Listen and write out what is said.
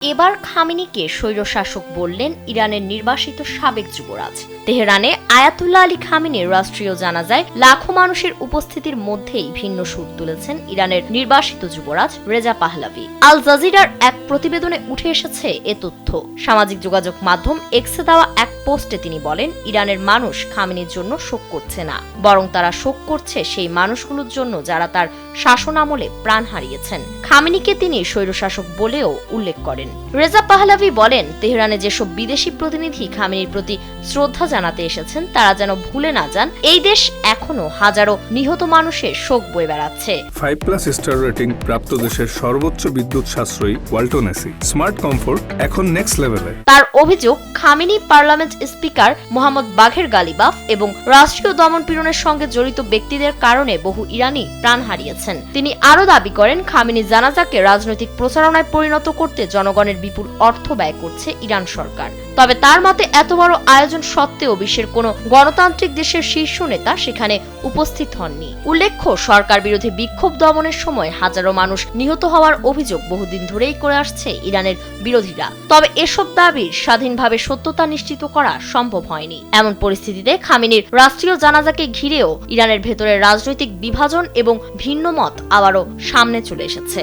এবার খামেনিকে স্বৈরশাসক বললেন ইরানের নির্বাসিত সাবেক যুবরাজ। তেহরানে আয়াতুল্লাহ আলী খামেনির রাষ্ট্রীয় জানাজায় লাখো মানুষের উপস্থিতির মধ্যেই ভিন্ন সুর তুলেছেন ইরানের নির্বাসিত যুবরাজ রেজা পাহলাভি। আল জাজিরার এক প্রতিবেদনে উঠে এসেছে এ তথ্য। সামাজিক যোগাযোগ মাধ্যম এক্সে দেওয়া এক পোস্টে তিনি বলেন, ইরানের মানুষ খামেনির জন্য শোক করছে না, বরং তারা শোক করছে সেই মানুষগুলোর জন্য যারা তার শাসনামলে প্রাণ হারিয়েছেন। খামেনিকে তিনি স্বৈরশাসক বলেও উল্লেখ করেন। রেজা পাহলাভি বলেন, তেহরানে যেসব বিদেশি প্রতিনিধি খামেনির প্রতি শ্রদ্ধা জানাতে এসেছেন তারা যেন ভুলে না যান এই দেশ এখনো হাজারো নিহত মানুষের শোক বয়ে বেড়াচ্ছে। 5+ স্টার রেটিং প্রাপ্ত দেশের সর্বোচ্চ বিদ্যুৎ সাশ্রয়ী ওয়ালটন এসি স্মার্ট কমফোর্ট এখন নেক্সট লেভেলে। তার অভিযোগ, খামেনি পার্লামেন্ট স্পিকার মোহাম্মদ বাঘের গালিবাফ এবং রাষ্ট্রীয় দমনপীড়নের সঙ্গে জড়িত ব্যক্তিদের কারণে বহু ইরানি প্রাণ হারিয়েছেন। তিনি আরো দাবি করেন, খামেনি জানাজাকে রাজনৈতিক প্রচারণায় পরিণত করতে জনগণের বিপুল অর্থ ব্যয় করছে ইরান সরকার। তবে তার মতে এত বড় আয়োজন সত্ত্বেও বিশ্বের কোনো গণতান্ত্রিক দেশের শীর্ষ নেতা সেখানে উপস্থিত হননি। উল্লেখ্য, সরকার বিরোধী বিক্ষোভ দমনের সময় হাজারো মানুষ নিহত হওয়ার অভিযোগ বহুদিন ধরেই করে আসছে ইরানের বিরোধীরা। তবে এসব দাবির স্বাধীনভাবে সত্যতা নিশ্চিত করা সম্ভব হয়নি। এমন পরিস্থিতিতে খামেনির রাষ্ট্রীয় জানাজাকে ঘিরেও ইরানের ভেতরে রাজনৈতিক বিভাজন এবং ভিন্ন মত আবারও সামনে চলে এসেছে।